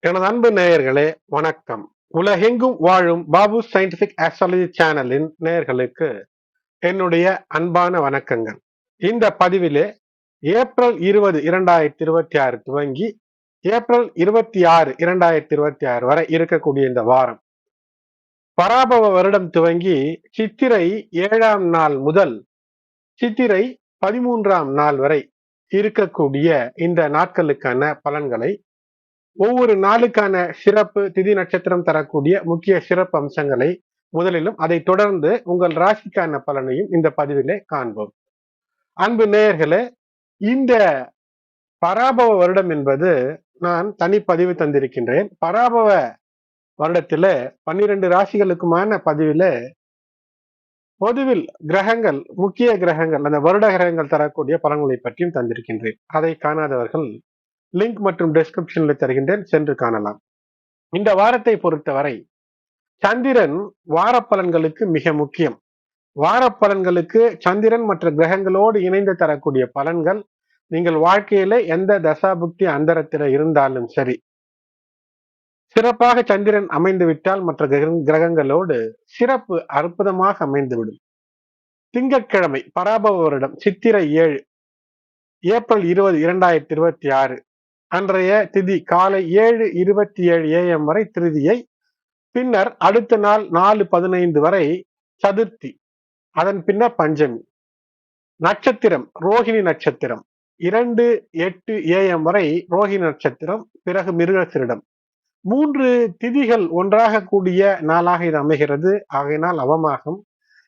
எனது அன்பு நேயர்களே, வணக்கம். உலகெங்கும் வாழும் பாபு சயின்டிபிக் ஆஸ்ட்ராலஜி சேனலின் நேயர்களுக்கு என்னுடைய அன்பான வணக்கங்கள். இந்த பதிவிலே ஏப்ரல் 20, 2026 துவங்கி ஏப்ரல் 26, 2026 வரை இருக்கக்கூடிய இந்த வாரம், பராபவ வருடம் துவங்கி சித்திரை 7ஆம் நாள் முதல் சித்திரை 13ஆம் நாள் வரை இருக்கக்கூடிய இந்த நாட்களுக்கான பலன்களை, ஒவ்வொரு நாளுக்கான சிறப்பு திதி நட்சத்திரம் தரக்கூடிய முக்கிய சிறப்பு அம்சங்களை முதலிலும், அதை தொடர்ந்து உங்கள் ராசிக்கான பலனையும் இந்த பதிவிலே காண்போம். அன்பு நேயர்களே, இந்த பராபவ வருடம் என்பது நான் தனிப்பதிவு தந்திருக்கின்றேன். பராபவ வருடத்தில 12 ராசிகளுக்குமான பதிவில பொதுவில் கிரகங்கள், முக்கிய கிரகங்கள், அந்த வருட கிரகங்கள் தரக்கூடிய பலன்களை பற்றியும் தந்திருக்கின்றேன். அதை காணாதவர்கள் லிங்க் மற்றும் டிஸ்கிரிப்ஷன்ல தருகின்றேன், சென்று காணலாம். இந்த வாரத்தை பொறுத்தவரை சந்திரன் வார பலன்களுக்கு மிக முக்கியம். வார பலன்களுக்கு சந்திரன் மற்ற கிரகங்களோடு இணைந்து தரக்கூடிய பலன்கள், நீங்கள் வாழ்க்கையில எந்த தசாபுக்தி அந்தரத்தில இருந்தாலும் சரி, சிறப்பாக சந்திரன் அமைந்து விட்டால் மற்ற கிரகங்களோடு சிறப்பு அற்புதமாக அமைந்துவிடும். திங்கட்கிழமை பராபவ வருடம் சித்திரை 7, ஏப்ரல் 20, 2026 அன்றைய திதி காலை 7:27 AM வரை திருதியை, பின்னர் அடுத்த நாள் 4:15 வரை சதுர்த்தி, அதன் பின்னர் பஞ்சமி. நட்சத்திரம் ரோஹிணி நட்சத்திரம், 2:08 AM வரை ரோஹிணி நட்சத்திரம், பிறகு மிருகசீரிடம். 3 திதிகள் ஒன்றாக கூடிய நாளாக இது அமைகிறது. ஆகையினால் அவமாகம்.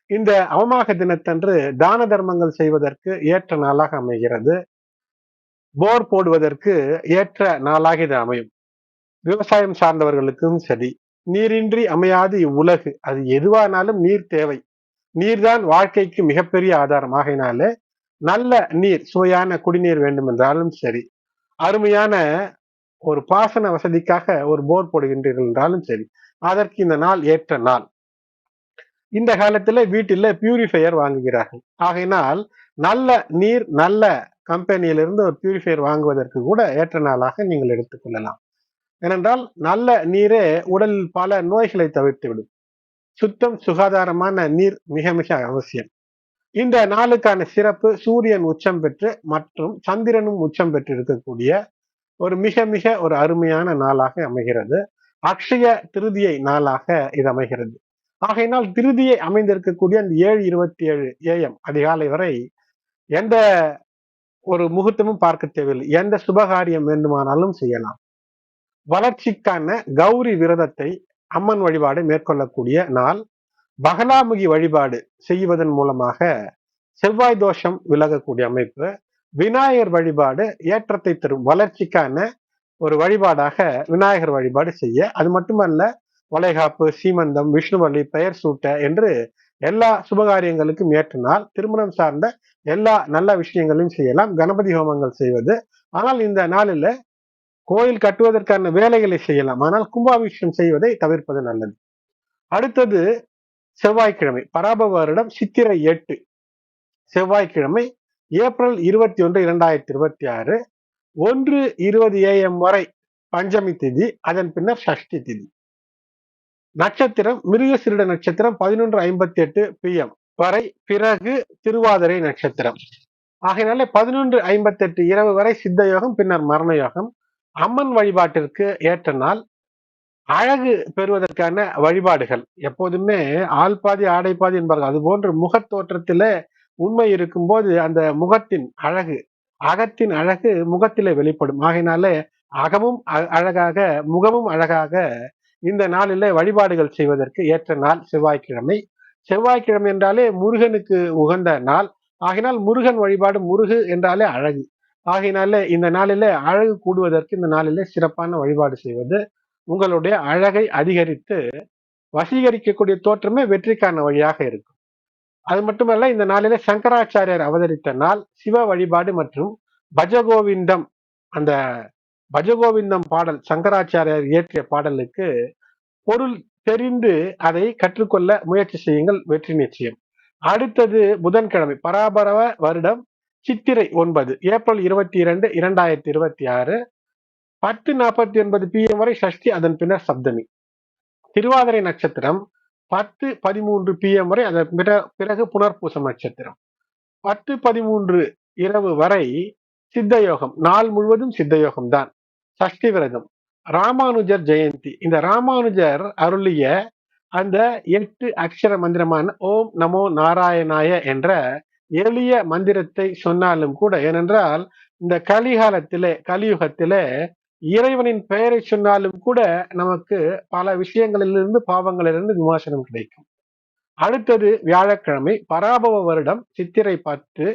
இந்த அவமாக தினத்தன்று தான தர்மங்கள் செய்வதற்கு ஏற்ற நாளாக அமைகிறது. போர் போடுவதற்கு ஏற்ற நாளாக இது அமையும். விவசாயம் சார்ந்தவர்களுக்கும் சரி, நீரின்றி அமையாது இவ்வுலகு. அது எதுவானாலும் நீர் தேவை. நீர்தான் வாழ்க்கைக்கு மிகப்பெரிய ஆதாரம். ஆகையினாலே நல்ல நீர், சுவையான குடிநீர் வேண்டும் என்றாலும் சரி, அருமையான ஒரு பாசன வசதிக்காக ஒரு போர் போடுகின்றீர்கள் என்றாலும் சரி, அதற்கு இந்த நாள் ஏற்ற நாள். இந்த காலத்துல வீட்டில பியூரிஃபையர் வாங்குகிறார்கள். ஆகையினால் நல்ல நீர், நல்ல கம்பெனியிலிருந்து ஒரு பியூரிஃபையர் வாங்குவதற்கு கூட ஏற்ற நாளாக நீங்கள் எடுத்துக்கொள்ளலாம். ஏனென்றால் நல்ல நீரே உடலில் பல நோய்களை தவிர்த்து விடும். சுத்தம், சுகாதாரமான நீர் மிக மிக அவசியம். இந்த நாளுக்கான சிறப்பு, சூரியன் உச்சம் பெற்று மற்றும் சந்திரனும் உச்சம் பெற்று இருக்கக்கூடிய ஒரு மிக மிக ஒரு அருமையான நாளாக அமைகிறது. அக்ஷய திருதியை நாளாக இது அமைகிறது. ஆகையினால் திருதியை அமைந்திருக்கக்கூடிய அந்த 7:27 AM அதிகாலை வரை எந்த ஒரு முகூர்த்தமும் பார்க்க தேவையில்லை. எந்த சுபகாரியம் வேண்டுமானாலும் செய்யலாம். வளர்ச்சிக்கான கௌரி விரதத்தை, அம்மன் வழிபாடு மேற்கொள்ளக்கூடிய நாள். பகலாமுகி வழிபாடு செய்வதன் மூலமாக செவ்வாய் தோஷம் விலகக்கூடிய அமைப்பு. விநாயகர் வழிபாடு ஏற்றத்தை தரும், வளர்ச்சிக்கான ஒரு வழிபாடாக விநாயகர் வழிபாடு செய்ய. அது மட்டுமல்ல, வளைகாப்பு, சீமந்தம், விஷ்ணுவள்ளி, பெயர் சூட்ட என்று எல்லா சுபகாரியங்களுக்கும் ஏற்ற நாள். திருமணம் சார்ந்த எல்லா நல்ல விஷயங்களையும் செய்யலாம். கணபதி ஹோமங்கள் செய்வது. ஆனால் இந்த நாளில் கோயில் கட்டுவதற்கான வேலைகளை செய்யலாம். ஆனால் கும்பாபிஷேகம் செய்வதை தவிர்ப்பது நல்லது. அடுத்தது செவ்வாய்க்கிழமை பராபவ வருடம் சித்திரை 8 செவ்வாய்க்கிழமை, ஏப்ரல் 21, 2026 1:20 AM வரை பஞ்சமி திதி, அதன் பின்னர் சஷ்டி திதி. நட்சத்திரம் மிருகசீரிட நட்சத்திரம் 11:58 PM வரை, பிறகு திருவாதிரை நட்சத்திரம். ஆகையினாலே 11:58 இரவு வரை சித்த யோகம், பின்னர் மரண யோகம். அம்மன் வழிபாட்டிற்கு ஏற்ற நாள். அழகு பெறுவதற்கான வழிபாடுகள். எப்போதுமே ஆள் பாதி ஆடை பாதி என்பார்கள். அது போன்று முகத் தோற்றத்தில உண்மை இருக்கும்போது அந்த முகத்தின் அழகு, அகத்தின் அழகு முகத்திலே வெளிப்படும். ஆகையினாலே அகமும் அழகாக, முகமும் அழகாக இந்த நாளிலே வழிபாடுகள் செய்வதற்கு ஏற்ற நாள் செவ்வாய்க்கிழமை. செவ்வாய்க்கிழமை என்றாலே முருகனுக்கு உகந்த நாள். ஆகையினால் முருகன் வழிபாடு, முருகு என்றாலே அழகு. ஆகையினாலே இந்த நாளிலே அழகு கூடுவதற்கு இந்த நாளிலே சிறப்பான வழிபாடு செய்வது உங்களுடைய அழகை அதிகரித்து வசீகரிக்கக்கூடிய தோற்றமே வெற்றிக்கான வழியாக இருக்கும். அது மட்டுமல்ல, இந்த நாளிலே சங்கராச்சாரியார் அவதரித்த நாள். சிவ வழிபாடு மற்றும் பஜகோவிந்தம், அந்த பஜகோவிந்தம் பாடல், சங்கராச்சாரியார் இயற்றிய பாடலுக்கு பொருள் தெரிந்து அதை கற்றுக்கொள்ள முயற்சி செய்யுங்கள், வெற்றி நிச்சயம். அடுத்தது புதன்கிழமை பராபரவ வருடம் சித்திரை 9, ஏப்ரல் 22, 2026 10:49 PM வரை சஷ்டி, அதன் பின்னர் சப்தமி. திருவாதிரை நட்சத்திரம் 10:13 PM வரை, அதன் பிறகு புனர்பூசம் நட்சத்திரம். 10:13 இரவு வரை சித்த யோகம், நாள் முழுவதும் சித்த யோகம் தான். சஷ்டி விரதம். ராமானுஜர் ஜெயந்தி. இந்த ராமானுஜர் அருளிய அந்த 8 அக்ஷர மந்திரமான ஓம் நமோ நாராயணாய என்ற எளிய மந்திரத்தை சொன்னாலும் கூட, ஏனென்றால் இந்த கலியுகத்திலே இறைவனின் பெயரை சொன்னாலும் கூட நமக்கு பல விஷயங்களிலிருந்து, பாவங்களிலிருந்து விமோசனம் கிடைக்கும். அடுத்தது வியாழக்கிழமை, பராபவ வருடம் சித்திரை 10,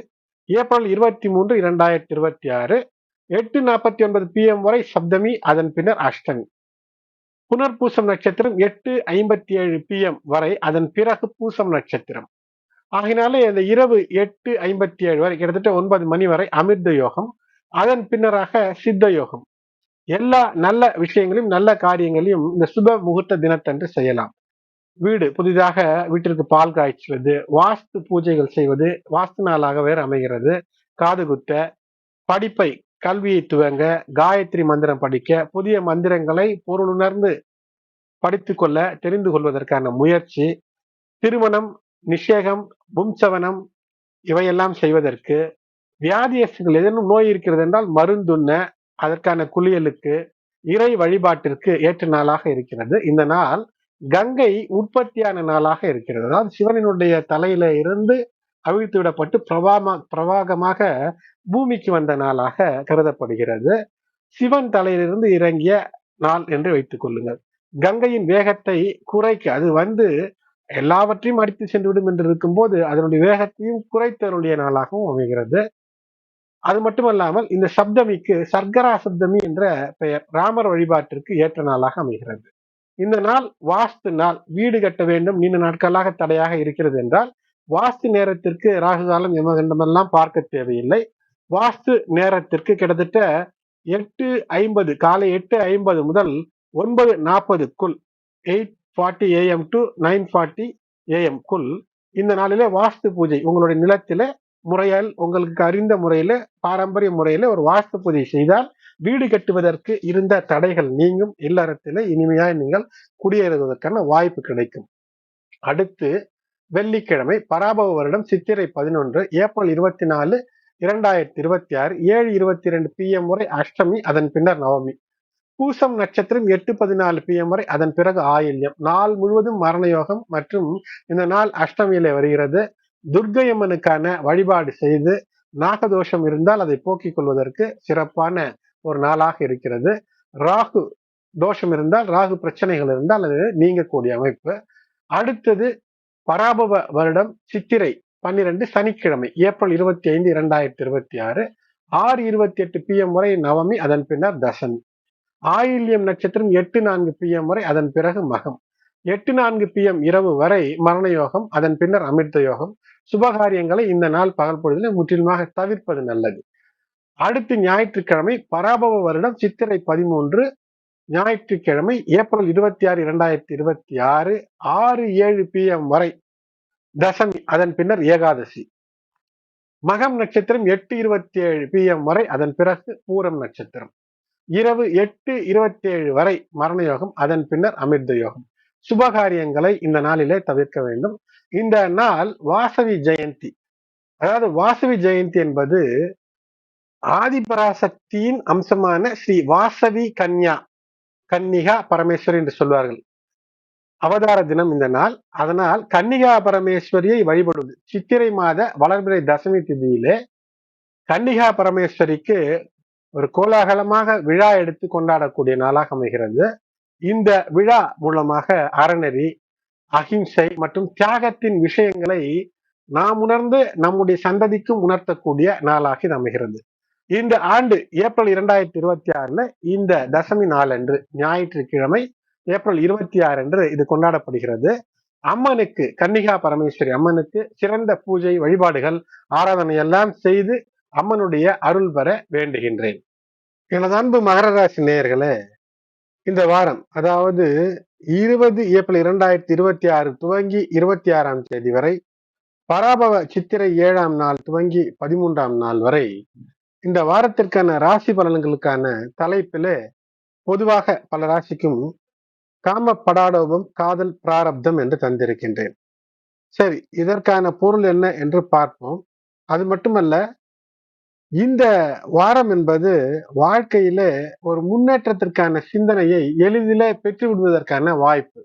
ஏப்ரல் 23, 2026, 8:49 PM வரை சப்தமி, அதன் பின்னர் அஷ்டமி. புனர்பூசம் நட்சத்திரம் 8:57 PM வரை, அதன் பிறகு பூசம் நட்சத்திரம். ஆகினாலே இந்த இரவு 8:57 வரை, கிட்டத்தட்ட 9 மணி வரை அமிர்த யோகம், அதன் பின்னராக சித்த யோகம். எல்லா நல்ல விஷயங்களையும், நல்ல காரியங்களையும் இந்த சுப முகூர்த்த தினத்தன்று செய்யலாம். புதிதாக வீட்டிற்கு பால் காய்ச்சுவது, வாஸ்து பூஜைகள் செய்வது, வாஸ்து நாளாக வேறு அமைகிறது. காது குத்த, படிப்பை, கல்வியை துவங்க, காயத்ரி மந்திரம் படிக்க, புதிய மந்திரங்களை பொருளுணர்ந்து படித்துக் கொள்ள, தெரிந்து கொள்வதற்கான முயற்சி, திருமணம், நிஷேகம், பும்சவனம் இவையெல்லாம் செய்வதற்கு, வியாதியஸ்கள் ஏதேனும் நோய் இருக்கிறது என்றால் மருந்துண்ண, அதற்கான குளியலுக்கு, இறை வழிபாட்டிற்கு ஏற்ற நாளாக இருக்கிறது. இந்த நாள் கங்கை உற்பத்தியான நாளாக இருக்கிறது. அதாவது சிவனினுடைய தலையில இருந்து அவிழ்த்து விடப்பட்டு பிரவாகமாக பூமிக்கு வந்த நாளாக கருதப்படுகிறது. சிவன் தலையிலிருந்து இறங்கிய நாள் என்று வைத்துக் கொள்ளுங்கள். கங்கையின் வேகத்தை குறைக்க, அது எல்லாவற்றையும் அடித்து சென்றுவிடும் என்று இருக்கும் போது அதனுடைய வேகத்தையும் குறைத்தருடைய நாளாகவும் அமைகிறது. அது மட்டுமல்லாமல் இந்த சப்தமிக்கு சர்க்கரா சப்தமி என்ற பெயர். ராமர் வழிபாட்டிற்கு ஏற்ற நாளாக அமைகிறது. இந்த நாள் வாஸ்து நாள். வீடு கட்ட வேண்டும், நீண்ட நாட்களாக தடையாக இருக்கிறது என்றால் வாஸ்து நேரத்திற்கு ராகு காலம் யமகண்டமெல்லாம் பார்க்க தேவையில்லை. வாஸ்து நேரத்திற்கு கிட்டத்தட்ட 8:50, காலை 8:50 முதல் 9:40க்குள், 8:40 AM to 9:40 AM இந்த நாளிலே வாஸ்து பூஜை உங்களுடைய நிலத்திலே முறையால், உங்களுக்கு அறிந்த முறையில, பாரம்பரிய முறையில ஒரு வாஸ்து பூஜை செய்தால் வீடு கட்டுவதற்கு இருந்த தடைகள் நீங்கும். இல்லறத்திலே இனிமையாய் நீங்கள் குடியேறுவதற்கான வாய்ப்பு கிடைக்கும். அடுத்து வெள்ளிக்கிழமை, பராபவ வருடம் சித்திரை 11, ஏப்ரல் 24, 2026, 7:22 PM வரை அஷ்டமி, அதன் பின்னர் நவமி. பூசம் நட்சத்திரம் 8:14 PM வரை, அதன் பிறகு ஆயில்யம். நாள் முழுவதும் மரண யோகம் மற்றும் இந்த நாள் அஷ்டமியிலே வருகிறது. துர்க்கையம்மனுக்கான வழிபாடு செய்து, நாகதோஷம் இருந்தால் அதை போக்கிக் கொள்வதற்கு சிறப்பான ஒரு நாளாக இருக்கிறது. ராகு தோஷம் இருந்தால், ராகு பிரச்சனைகள் இருந்தால் அது நீங்கக்கூடிய அமைப்பு. அடுத்தது பராபவ வருடம் சித்திரை 12, சனிக்கிழமை, ஏப்ரல் 25, 2026, 6:28 PM வரை நவமி, அதன் பின்னர் தசமி. ஆயில்யம் நட்சத்திரம் 8:04 PM வரை, அதன் பிறகு மகம். 8:04 PM இரவு வரை மரண யோகம், அதன் பின்னர் அமிர்த யோகம். சுபகாரியங்களை இந்த நாள் பகல் பொழுதில் முற்றிலுமாக தவிர்ப்பது நல்லது. அடுத்து ஞாயிற்றுக்கிழமை, பராபவ வருடம் சித்திரை 13, ஞாயிற்றுக்கிழமை, ஏப்ரல் 26, 2026, 6:07 PM வரை தசமி, அதன் பின்னர் ஏகாதசி. மகம் நட்சத்திரம் 8:27 PM வரை, அதன் பிறகு பூரம் நட்சத்திரம். இரவு 8:27 வரை மரண யோகம், அதன் பின்னர் அமிர்த யோகம். சுபகாரியங்களை இந்த நாளிலே தவிர்க்க வேண்டும். இந்த நாள் வாசவி ஜெயந்தி. அதாவது வாசவி ஜெயந்தி என்பது ஆதிபராசக்தியின் அம்சமான ஸ்ரீ வாசவி கன்னிகா பரமேஸ்வரி என்று சொல்வார்கள். அவதார தினம் இந்த நாள். அதனால் கன்னிகா பரமேஸ்வரியை வழிபடுவது. சித்திரை மாத வளர்பிறை தசமி திதியிலே கன்னிகா பரமேஸ்வரிக்கு ஒரு கோலாகலமாக விழா எடுத்து கொண்டாடக்கூடிய நாளாக அமைகிறது. இந்த விழா மூலமாக அறநெறி, அகிம்சை மற்றும் தியாகத்தின் விஷயங்களை நாம் உணர்ந்து நம்முடைய சந்ததிக்கும் உணர்த்தக்கூடிய நாளாக இது அமைகிறது. இந்த ஆண்டு ஏப்ரல் 2026 இந்த தசமி நாளன்று, ஞாயிற்றுக்கிழமை, ஏப்ரல் 26 அன்று இது கொண்டாடப்படுகிறது. அம்மனுக்கு, கன்னிகா பரமேஸ்வரி அம்மனுக்கு சிறந்த பூஜை, வழிபாடுகள், ஆராதனை எல்லாம் செய்து அம்மனுடைய அருள் பெற வேண்டுகின்றேன். எனது அன்பு மகர ராசி நேயர்களே, இந்த வாரம், அதாவது 20 ஏப்ரல் 2026 துவங்கி 26ஆம் தேதி வரை, பராபவ சித்திரை 7ஆம் நாள் துவங்கி 13ஆம் நாள் வரை, இந்த வாரத்திற்கான ராசி பலன்களுக்கான தலைப்பிலே பொதுவாக பல ராசிக்கும் காம படாடோபம் காதல் பிராரப்தம் என்று தந்திருக்கின்றேன். சரி, இதற்கான பொருள் என்ன என்று பார்ப்போம். அது மட்டுமல்ல, இந்த வாரம் என்பது வாழ்க்கையிலே ஒரு முன்னேற்றத்திற்கான சிந்தனையை எளிதிலே பெற்று விடுவதற்கான வாய்ப்பு.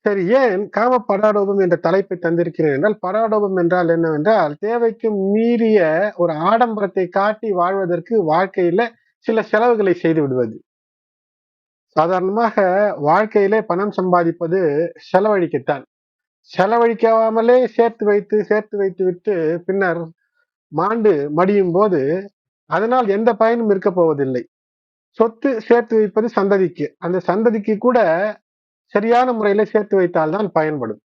சரி, ஏன் காம படாடோபம் என்ற தலைப்பை தந்திருக்கிறேன் என்றால், படாடோபம் என்றால் என்னவென்றால், தேவைக்கு மீறிய ஒரு ஆடம்பரத்தை காட்டி வாழ்வதற்கு வாழ்க்கையில சில செலவுகளை செய்து விடுவது. சாதாரணமாக வாழ்க்கையிலே பணம் சம்பாதிப்பது செலவழிக்கத்தான். செலவழிக்காமலே சேர்த்து வைத்து விட்டு பின்னர் மாண்டு மடியும் போது அதனால் எந்த பயனும் இருக்க போவதில்லை. சொத்து சேர்த்து வைப்பது சந்ததிக்கு, அந்த சந்ததிக்கு கூட சரியான முறையில சேர்த்து வைத்தால்தான் பயன்படும்.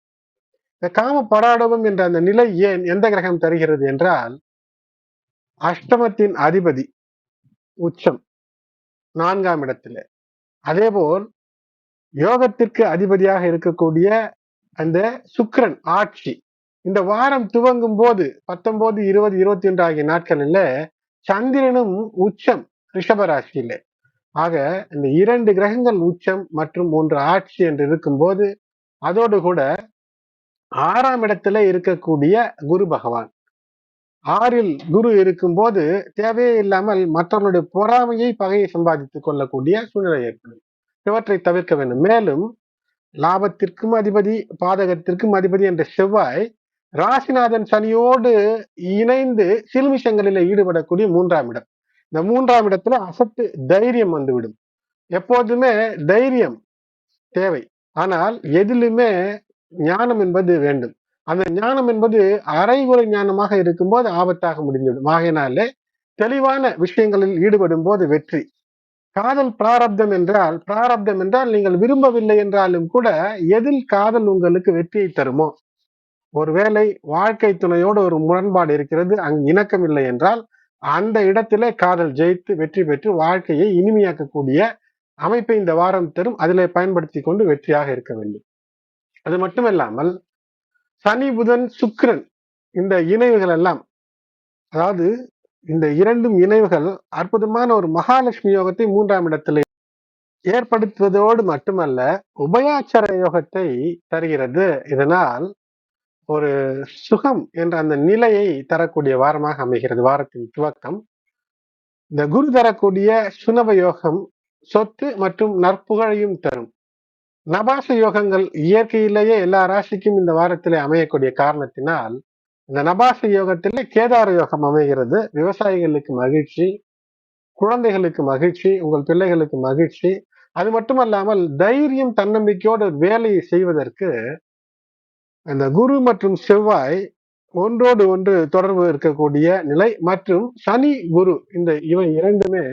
இந்த காம படாடோபம் என்ற அந்த நிலை ஏன் எந்த கிரகம் தருகிறது என்றால், அஷ்டமத்தின் அதிபதி உச்சம் 4ஆம் இடத்திலே, அதேபோல் யோகத்திற்கு அதிபதியாக இருக்கக்கூடிய அந்த சுக்கிரன் ஆட்சி. இந்த வாரம் துவங்கும் போது 19, 20, 21 ஆகிய நாட்களில சந்திரனும் உச்சம் ரிஷபராசியிலே. ஆக இந்த 2 கிரகங்கள் உச்சம் மற்றும் 1 ஆட்சி என்று இருக்கும்போது, அதோடு கூட 6ஆம் இடத்துல இருக்கக்கூடிய குரு பகவான், 6ல் குரு இருக்கும்போது தேவையே இல்லாமல் மற்றவர்களுடைய பொறாமையை, பகையை சம்பாதித்துக் கொள்ளக்கூடிய சூழ்நிலை ஏற்படும். இவற்றை தவிர்க்க வேண்டும். மேலும் லாபத்திற்கும் அதிபதி, பாதகத்திற்கும் அதிபதி என்ற செவ்வாய் ராசிநாதன் சனியோடு இணைந்து சில்மிஷங்களில் ஈடுபடக்கூடிய 3ஆம் இடம். இந்த 3ஆம் இடத்துல அசட்டு தைரியம் வந்துவிடும். எப்போதுமே தைரியம் தேவை, ஆனால் எதிலுமே ஞானம் என்பது வேண்டும். அந்த ஞானம் என்பது அரைகுறை ஞானமாக இருக்கும்போது ஆபத்தாக முடிந்துவிடும். ஆகையினாலே தெளிவான விஷயங்களில் ஈடுபடும் போது வெற்றி. காதல் பிராரப்தம் என்றால் நீங்கள் விரும்பவில்லை என்றாலும் கூட எதில் காதல் உங்களுக்கு வெற்றியை தருமோ, ஒருவேளை வாழ்க்கை துணையோடு ஒரு முரண்பாடு இருக்கிறது, அங்கு இணக்கம் இல்லை என்றால் அந்த இடத்திலே காதல் ஜெயித்து வெற்றி பெற்று வாழ்க்கையை இனிமையாக்கக்கூடிய அமைப்பை இந்த வாரம் தரும். அதிலே பயன்படுத்தி கொண்டு வெற்றியாக இருக்க வேண்டும். அது மட்டுமல்லாமல் சனி, புதன், சுக்கிரன் இந்த இணைவுகள் எல்லாம், அதாவது இந்த இரண்டும் இணைவுகள் அற்புதமான ஒரு மகாலட்சுமி யோகத்தை 3ஆம் இடத்திலே ஏற்படுத்துவதோடு மட்டுமல்ல, உபயாச்சர யோகத்தை தருகிறது. இதனால் ஒரு சுகம் என்ற அந்த நிலையை தரக்கூடிய வாரமாக அமைகிறது. வாரத்தின் துவக்கம் இந்த குரு தரக்கூடிய சுனப யோகம் சொத்து மற்றும் நற்புகழையும் தரும். நபாச யோகங்கள் இயற்கையிலேயே எல்லா ராசிக்கும் இந்த வாரத்திலே அமையக்கூடிய காரணத்தினால் இந்த நபாச யோகத்திலே கேதார யோகம் அமைகிறது. விவசாயிகளுக்கு மகிழ்ச்சி, குழந்தைகளுக்கு மகிழ்ச்சி, உங்கள் பிள்ளைகளுக்கு மகிழ்ச்சி. அது மட்டுமல்லாமல் தைரியம், தன்னம்பிக்கையோடு வேலையை செய்வதற்கு அந்த குரு மற்றும் செவ்வாய் ஒன்றோடு ஒன்று தொடர்பு இருக்கக்கூடிய நிலை மற்றும் சனி குரு இவை இரண்டுமே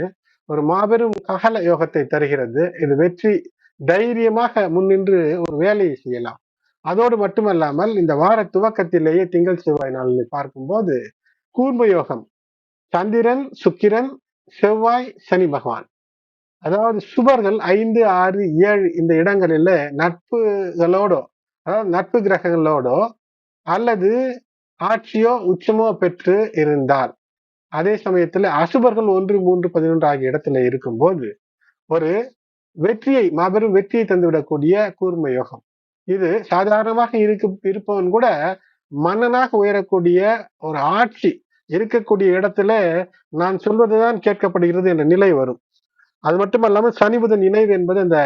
ஒரு மாபெரும் ககல யோகத்தை தருகிறது. இது வெற்றி, தைரியமாக முன்னின்று ஒரு வேலையை செய்யலாம். அதோடு மட்டுமல்லாமல் இந்த வார துவக்கத்திலேயே திங்கள் செவ்வாய் நாளில் பார்க்கும்போது கூர்ம யோகம், சந்திரன், சுக்கிரன், செவ்வாய், சனி பகவான், அதாவது சுபர்கள் 5, 6, 7 இந்த இடங்களில நட்புகளோடோ, அதாவது நட்பு கிரகங்களோடோ அல்லது ஆட்சியோ உச்சமோ பெற்று இருந்தால், அதே சமயத்துல அசுபர்கள் 1, 3, 11 ஆகிய இடத்துல இருக்கும்போது ஒரு வெற்றியை, மாபெரும் வெற்றியை தந்துவிடக்கூடிய கூர்ம யோகம். இது சாதாரணமாக இருப்பவன் கூட மன்னனாக உயரக்கூடிய ஒரு ஆட்சி இருக்கக்கூடிய இடத்துல நான் சொல்வதுதான் கேட்கப்படுகிறது என்ற நிலை வரும். அது மட்டுமல்லாமல் சனி புதன் இணைவு என்பது அந்த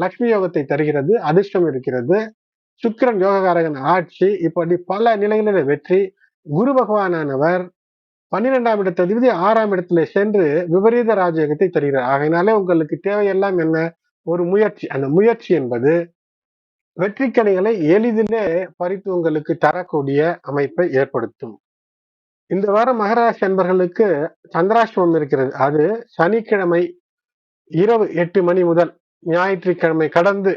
லக்ஷ்மி யோகத்தை தருகிறது, அதிர்ஷ்டம் இருக்கிறது. சுக்கிரன் யோககாரகன் ஆட்சி, இப்படி பல நிலைகளில வெற்றி. குரு பகவானவர் 12ஆம் இடத்தை அதிபதி 6ஆம் இடத்துல சென்று விபரீத ராஜயோகத்தை தருகிறார். ஆகையினாலே உங்களுக்கு தேவையெல்லாம் என்ன? ஒரு முயற்சி. அந்த முயற்சி என்பது வெற்றிக்கனிகளை எளிதிலே பறித்து உங்களுக்கு தரக்கூடிய அமைப்பை ஏற்படுத்தும். இந்த வாரம் மகராசி அன்பர்களுக்கு சந்திராஷ்டமம் இருக்கிறது. அது சனிக்கிழமை இரவு 8 மணி முதல் ஞாயிற்றுக்கிழமை கடந்து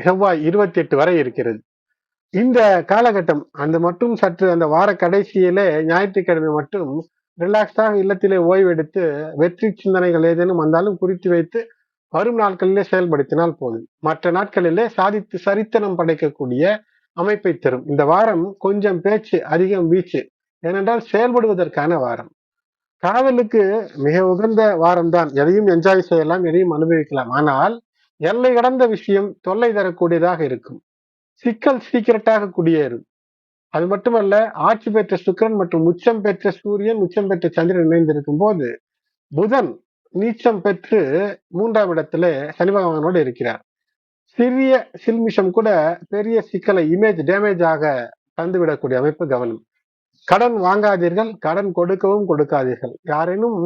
செவ்வாய் 28 வரை இருக்கிறது. இந்த காலகட்டம் அந்த மட்டும் சற்று அந்த வார கடைசியிலே ஞாயிற்றுக்கிழமை மட்டும் ரிலாக்ஸாக இல்லத்திலே ஓய்வெடுத்து வெற்றி சிந்தனைகள் ஏதேனும் வந்தாலும் குறித்து வைத்து வரும் நாட்களிலே செயல்படுத்தினால் போதும். மற்ற நாட்களிலே சாதித்து சரித்திரம் படைக்கக்கூடிய அமைப்பை தரும். இந்த வாரம் கொஞ்சம் பேச்சு அதிகம் வீச்சு, ஏனென்றால் செயல்படுவதற்கான வாரம். காதலுக்கு மிக உகந்த வாரம் தான். எதையும் என்ஜாய் செய்யலாம், எதையும் அனுபவிக்கலாம். ஆனால் எல்லை கடந்த விஷயம் தொல்லை தரக்கூடியதாக இருக்கும். சிக்கல் சீக்கிரட்டாக குடியேறும். அது மட்டுமல்ல, ஆட்சி பெற்ற சுக்கிரன் மற்றும் உச்சம் பெற்ற சூரியன், உச்சம் பெற்ற சந்திரன் இணைந்திருக்கும் போது புதன் நீச்சம் பெற்று 3ஆம் இடத்திலே சனி பகவானோடு இருக்கிறார். சிறிய சில்மிஷம் கூட பெரிய சிக்கலை இமேஜ் டேமேஜ் ஆக தந்துவிடக்கூடிய அமைப்பு. கவனம். கடன் வாங்காதீர்கள், கடன் கொடுக்கவும் கொடுக்காதீர்கள். யாரேனும்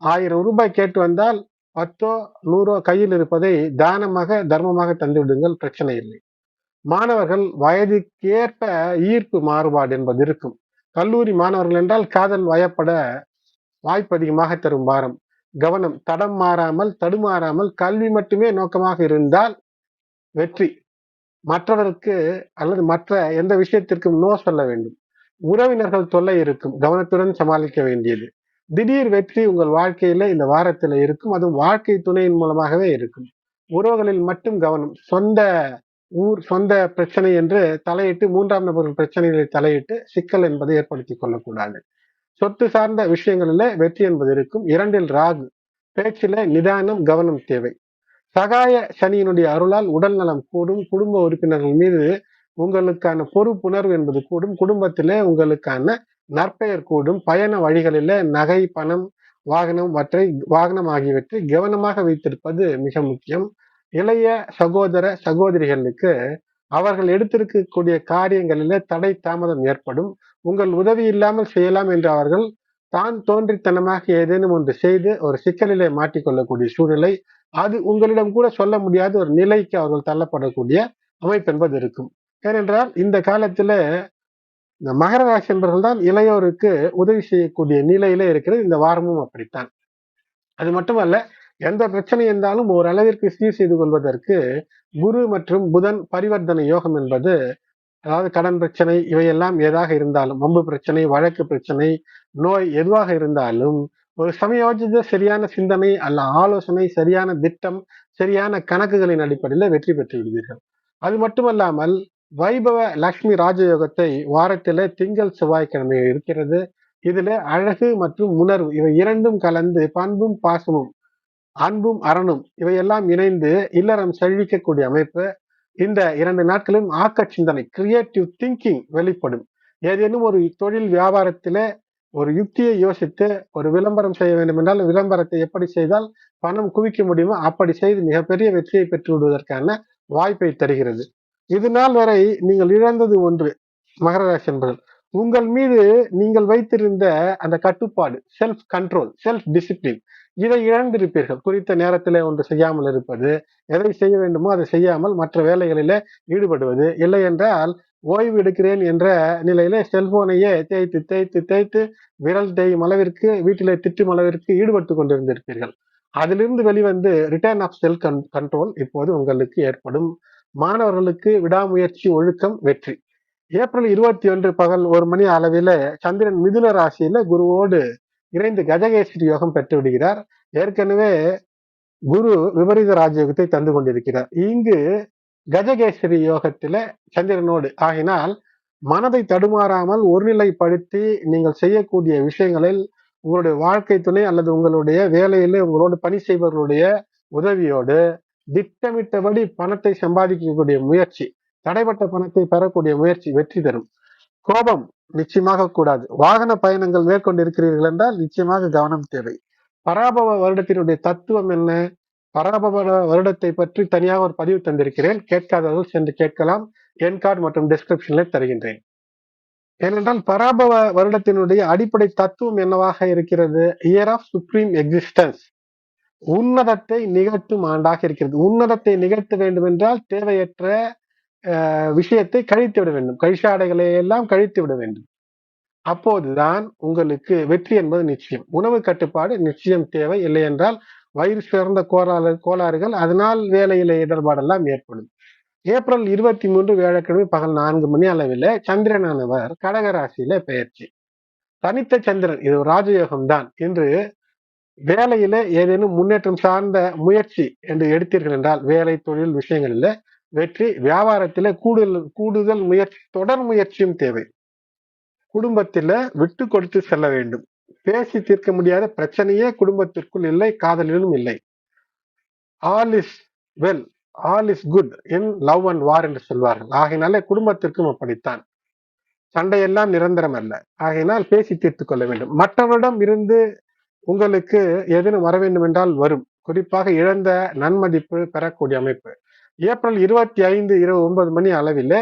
1000 ரூபாய் கேட்டு வந்தால் 10 100 கையில் இருப்பதை தானமாக தர்மமாக தந்து விடுங்கள், பிரச்சனை இல்லை. மாணவர்கள் வயதுக்கேற்ப ஈர்ப்பு மாறுபாடு என்பது இருக்கும். கல்லூரி மாணவர்கள் என்றால் காதல் வயப்பட வாய்ப்பு அதிகமாக தரும் வாரம். கவனம். தடம் மாறாமல் தடுமாறாமல் கல்வி மட்டுமே நோக்கமாக இருந்தால் வெற்றி. மற்றவருக்கு அல்லது மற்ற எந்த விஷயத்திற்கும் நோ சொல்ல வேண்டும். உறவினர்கள் தொல்லை இருக்கும், கவனத்துடன் சமாளிக்க வேண்டியது. திடீர் வெற்றி உங்கள் வாழ்க்கையில இந்த வாரத்துல இருக்கும். அதுவும் வாழ்க்கை துணையின் மூலமாகவே இருக்கும். உறவுகளில் மட்டும் கவனம். சொந்த ஊர் சொந்த பிரச்சனை என்று தலையிட்டு 3ஆம் நபர்கள் பிரச்சனைகளை தலையிட்டு சிக்கல் என்பதை ஏற்படுத்திக் கொள்ளக்கூடாது. சொத்து சார்ந்த விஷயங்களில வெற்றி என்பது இருக்கும். 2இல் ராகு. பேச்சில நிதானம் கவனம் தேவை. சகாய சனியினுடைய அருளால் உடல் நலம் கூடும். குடும்ப உறுப்பினர்கள் மீது உங்களுக்கான பொறுப்புணர்வு என்பது கூடும். குடும்பத்திலே உங்களுக்கான நற்பெயர் கூடும். பயண வழிகளில நகை, பணம், வாகனம் ஆகியவற்றை கவனமாக வைத்திருப்பது மிக முக்கியம். இளைய சகோதர சகோதரிகளுக்கு அவர்கள் எடுத்திருக்கக்கூடிய காரியங்களில தடை தாமதம் ஏற்படும். உங்கள் உதவி இல்லாமல் செய்யலாம் என்று அவர்கள் தான் தோன்றித்தனமாக ஏதேனும் ஒன்று செய்து ஒரு சிக்கலிலே மாட்டிக்கொள்ளக்கூடிய சூழ்நிலை. அது உங்களிடம் கூட சொல்ல முடியாத ஒரு நிலைக்கு அவர்கள் தள்ளப்படக்கூடிய அமைப்பு என்பது இருக்கும். ஏனென்றால் இந்த காலத்துல இந்த மகர ராசி என்பவர்கள் தான் இளையோருக்கு உதவி செய்யக்கூடிய நிலையில இருக்கிறது. இந்த வாரமும் அப்படித்தான். அது மட்டுமல்ல, எந்த பிரச்சனை இருந்தாலும் ஓரளவிற்கு சீர் செய்து கொள்வதற்கு குரு மற்றும் புதன் பரிவர்த்தனை யோகம் என்பது, அதாவது கடன் பிரச்சனை இவையெல்லாம் ஏதாக இருந்தாலும், வம்பு பிரச்சனை, வழக்கு பிரச்சனை, நோய் எதுவாக இருந்தாலும் ஒரு சமயோஜித சரியான சிந்தனை அல்ல ஆலோசனை, சரியான திட்டம், சரியான கணக்குகளின் அடிப்படையில் வெற்றி பெற்று விடுவீர்கள். அது மட்டுமல்லாமல் வைபவ லட்சுமி ராஜயோகத்தை வாரத்திலே திங்கள் செவ்வாய்க்கிழமை இருக்கிறது. இதுல அழகு மற்றும் உணர்வு இவை இரண்டும் கலந்து பண்பும் பாசமும் அன்பும் அரணும் இவையெல்லாம் இணைந்து இல்லறம் செழிக்கக்கூடிய அமைப்பு. இந்த 2 நாட்களும் ஆக்க சிந்தனை கிரியேட்டிவ் திங்கிங் வெளிப்படும். ஏதேனும் ஒரு தொழில் வியாபாரத்திலே ஒரு யுக்தியை யோசித்து ஒரு விளம்பரம் செய்ய வேண்டும் என்றால் விளம்பரத்தை எப்படி செய்தால் பணம் குவிக்க முடியுமோ அப்படி செய்து மிகப்பெரிய வெற்றியை பெற்று விடுவதற்கான வாய்ப்பை தருகிறது. இது நாள் வரை நீங்கள் இழந்தது ஒன்று மகர ராசி என்பது உங்கள் மீது நீங்கள் வைத்திருந்த அந்த கட்டுப்பாடு, செல்ஃப் கண்ட்ரோல், செல்ஃப் டிசிப்ளின் இதை இழந்திருப்பீர்கள். குறித்த நேரத்திலே ஒன்று செய்யாமல் இருப்பது, எதை செய்ய வேண்டுமோ அதை செய்யாமல் மற்ற வேலைகளில ஈடுபடுவது, இல்லை என்றால் ஓய்வு எடுக்கிறேன் என்ற நிலையில செல்போனையே தேய்த்து தேய்த்து தேய்த்து விரல் தேயும் அளவிற்கு வீட்டிலே திட்டும் அளவிற்கு ஈடுபட்டு கொண்டிருந்திருப்பீர்கள். அதிலிருந்து வெளிவந்து ரிட்டர்ன் ஆஃப் செல்ஃப் கண்ட்ரோல் இப்போது உங்களுக்கு ஏற்படும். மாணவர்களுக்கு விடாமுயற்சி, ஒழுக்கம், வெற்றி. ஏப்ரல் 21 பகல் 1 மணி அளவில சந்திரன் மிதுன ராசியில குருவோடு இணைந்து கஜகேசரி யோகம் பெற்று விடுகிறார். ஏற்கனவே குரு விபரீத ராஜயோகத்தை தந்து கொண்டிருக்கிறார். இங்கு கஜகேசரி யோகத்தில சந்திரனோடு ஆகினால் மனதை தடுமாறாமல் ஒருநிலைப்படுத்தி நீங்கள் செய்யக்கூடிய விஷயங்களில் உங்களுடைய வாழ்க்கை துணை அல்லது உங்களுடைய வேலையில உங்களோடு பணி செய்பவர்களுடைய உதவியோடு திட்டமிட்டபடி பணத்தை சம்பாதிக்கக்கூடிய முயற்சி, தடைப்பட்ட பணத்தை பெறக்கூடிய முயற்சி வெற்றி தரும். கோபம் நிச்சயமாக கூடாது. வாகன பயணங்கள் மேற்கொண்டு இருக்கிறீர்கள் என்றால் நிச்சயமாக கவனம் தேவை. பராபவ வருடத்தினுடைய தத்துவம் என்ன? பராபவ வருடத்தை பற்றி தனியாக ஒரு பதிவு தந்திருக்கிறேன். கேட்காதவர்கள் சென்று கேட்கலாம். என் கார்டு மற்றும் டிஸ்கிரிப்ஷன்ல தருகின்றேன். ஏனென்றால் பராபவ வருடத்தினுடைய அடிப்படை தத்துவம் என்னவாக இருக்கிறது? Year of supreme existence. உன்னதத்தை நிகழ்த்தும் ஆண்டாக இருக்கிறது. உன்னதத்தை நிகழ்த்த வேண்டும் என்றால் தேவையற்ற விஷயத்தை கழித்து விட வேண்டும். கழிச்சாடைகளை எல்லாம் கழித்து விட வேண்டும். அப்போதுதான் உங்களுக்கு வெற்றி என்பது நிச்சயம். உணவு கட்டுப்பாடு நிச்சயம் தேவை. இல்லை என்றால் வயிறு சிறந்த கோளாறுகள் அதனால் வேலையில இடர்பாடெல்லாம் ஏற்படும். ஏப்ரல் 23 வியாழக்கிழமை பகல் 4 மணி அளவில் சந்திரனானவர் கடகராசியில பெயர்ச்சி. தனித்த சந்திரன் இது ஒரு ராஜயோகம் தான். இன்று வேலையில ஏதேனும் முன்னேற்றம் சார்ந்த முயற்சி என்று எடுத்தீர்கள் என்றால் வேலை தொழில் விஷயங்களில வெற்றி. வியாபாரத்தில கூடுதல் முயற்சி தொடர் முயற்சியும் தேவை. குடும்பத்தில விட்டு கொடுத்து செல்ல வேண்டும். பேசி தீர்க்க முடியாத பிரச்சனையே குடும்பத்திற்குள் இல்லை, காதலிலும் இல்லை. All is well, all is good in love and war என்று சொல்வார்கள். ஆகையினாலே குடும்பத்திற்கும் அப்படித்தான். சண்டையெல்லாம் நிரந்தரம் அல்ல. ஆகையினால் பேசி தீர்த்துக் கொள்ள வேண்டும். மற்றவரிடம் இருந்து உங்களுக்கு ஏதேனும் வர வேண்டும் என்றால் வரும். குறிப்பாக இழந்த நன்மதிப்பு பெறக்கூடிய அமைப்பு. ஏப்ரல் 25 இரவு 9 மணி அளவிலே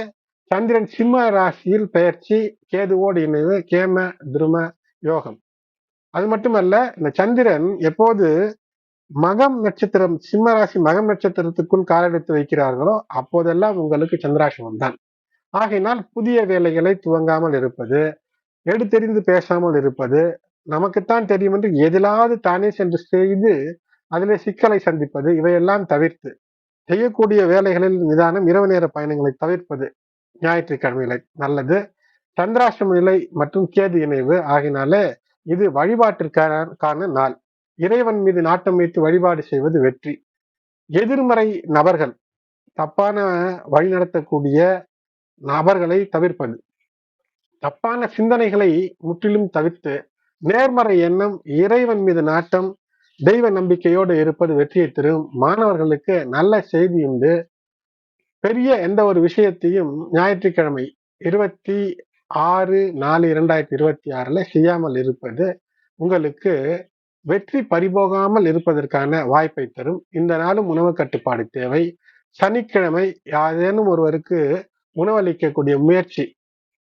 சந்திரன் சிம்ம ராசியில் பெயர்ச்சி, கேதுவோடு இணைவு, கேம துரும யோகம். அது மட்டுமல்ல, இந்த சந்திரன் எப்போது மகம் நட்சத்திரம், சிம்ம ராசி மகம் நட்சத்திரத்துக்குள் காலெடுத்து வைக்கிறார்களோ அப்போதெல்லாம் உங்களுக்கு சந்திராசிரமம் தான். ஆகையினால் புதிய வேலைகளை துவங்காமல் இருப்பது, எடுத்தெறிந்து பேசாமல் இருப்பது, நமக்குத்தான் தெரியும் என்று எதிலாவது தானே சென்று செய்து அதிலே சிக்கலை சந்திப்பது, இவையெல்லாம் தவிர்த்து செய்யக்கூடிய வேலைகளில் நிதானம், இரவு நேர பயணங்களை தவிர்ப்பது ஞாயிற்றுக்கிழமைகளை நல்லது. சந்திராஷ்டம நிலை மற்றும் கேது இணைவு ஆகினாலே இது வழிபாட்டிற்கான நாள். இறைவன் மீது நாட்டம் வைத்து வழிபாடு செய்வது வெற்றி. எதிர்மறை நபர்கள், தப்பான வழிநடத்தக்கூடிய நபர்களை தவிர்ப்பது, தப்பான சிந்தனைகளை முற்றிலும் தவிர்த்து நேர்மறை எண்ணம், இறைவன் மீது நாட்டம், தெய்வ நம்பிக்கையோடு இருப்பது வெற்றியை தரும். மாணவர்களுக்கு நல்ல செய்தி உண்டு. பெரிய எந்த ஒரு விஷயத்தையும் ஞாயிற்றுக்கிழமை 26/4/2026 செய்யாமல் இருப்பது உங்களுக்கு வெற்றி பறிபோகாமல் இருப்பதற்கான வாய்ப்பை தரும். இந்த நாளும் உணவு கட்டுப்பாடு தேவை. சனிக்கிழமை யாரேனும் ஒருவருக்கு உணவளிக்கக்கூடிய முயற்சி,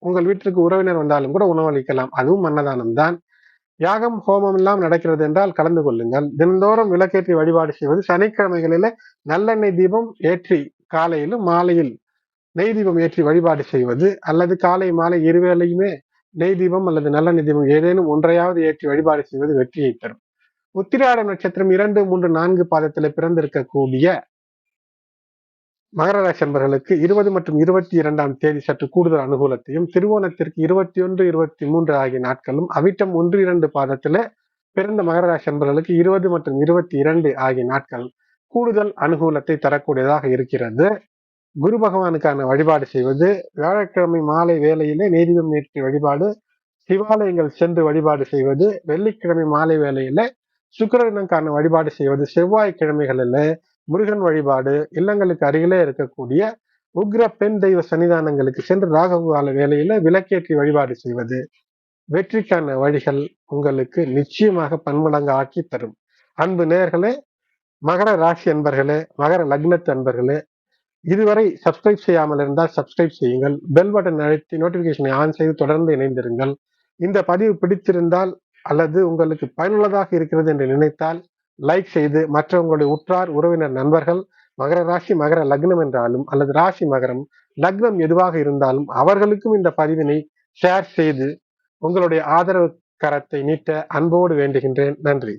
உங்கள் வீட்டிற்கு உறவினர் வந்தாலும் கூட உணவளிக்கலாம், அதுவும் அன்னதானம் தான். யாகம் ஹோமம் எல்லாம் நடக்கிறது என்றால் கலந்து கொள்ளுங்கள். தினந்தோறும் விளக்கேற்றி வழிபாடு செய்வது, சனிக்கிழமைகளில நல்லெண்ணெய் தீபம் ஏற்றி காலையிலும் மாலையில் நெய் தீபம் ஏற்றி வழிபாடு செய்வது, அல்லது காலை மாலை இருவேளையுமே நெய் தீபம் அல்லது நல்லெண்ணெய் தீபம் ஏதேனும் ஒன்றையாவது ஏற்றி வழிபாடு செய்வது வெற்றியை தரும். உத்திராட நட்சத்திரம் 2, 3, 4 பாதத்தில் பிறந்திருக்கக்கூடிய மகர ராசி அன்பர்களுக்கு 20 மற்றும் 22ஆம் தேதி சற்று கூடுதல் அனுகூலத்தையும், திருவோணத்திற்கு 21, 23 ஆகிய நாட்களும், அவிட்டம் 1, 2 பாதத்துல பிறந்த மகர ராசி அன்பர்களுக்கு 20 மற்றும் 22 ஆகிய நாட்கள் கூடுதல் அனுகூலத்தை தரக்கூடியதாக இருக்கிறது. குரு பகவானுக்கான வழிபாடு செய்வது, வியாழக்கிழமை மாலை வேளையிலே நெய்தீபம் ஏற்றி வழிபாடு, சிவாலயங்கள் சென்று வழிபாடு செய்வது, வெள்ளிக்கிழமை மாலை வேளையில சுக்கிரனுக்கான வழிபாடு செய்வது, செவ்வாய்க்கிழமைகளில் முருகன் வழிபாடு, இல்லங்களுக்கு அருகிலே இருக்கக்கூடிய உக்ர பெண் தெய்வ சன்னிதானங்களுக்கு சென்று ராகு கால வேளையில விளக்கேற்றி வழிபாடு செய்வது வெற்றிக்கான வழிகள் உங்களுக்கு நிச்சயமாக பன்மடங்கு ஆக்கி தரும். அன்பு நேயர்களே, மகர ராசி அன்பர்களே, மகர லக்னத்து அன்பர்களே, இதுவரை சப்ஸ்கிரைப் செய்யாமல் இருந்தால் சப்ஸ்கிரைப் செய்யுங்கள். பெல் பட்டன் அழுத்தி நோட்டிபிகேஷனை ஆன் செய்து தொடர்ந்து இணைந்திருங்கள். இந்த பதிவு பிடித்திருந்தால் அல்லது உங்களுக்கு பயனுள்ளதாக இருக்கிறது என்று நினைத்தால் லைக் செய்து மற்றவங்களுடைய உற்றார் உறவினர் நண்பர்கள் மகர ராசி மகர லக்னம் என்றாலும் அல்லது ராசி மகரம் லக்னம் எதுவாக இருந்தாலும் அவர்களுக்கும் இந்த பதிவினை ஷேர் செய்து உங்களுடைய ஆதரவு கரத்தை நீட்ட அன்போடு வேண்டுகின்றேன். நன்றி.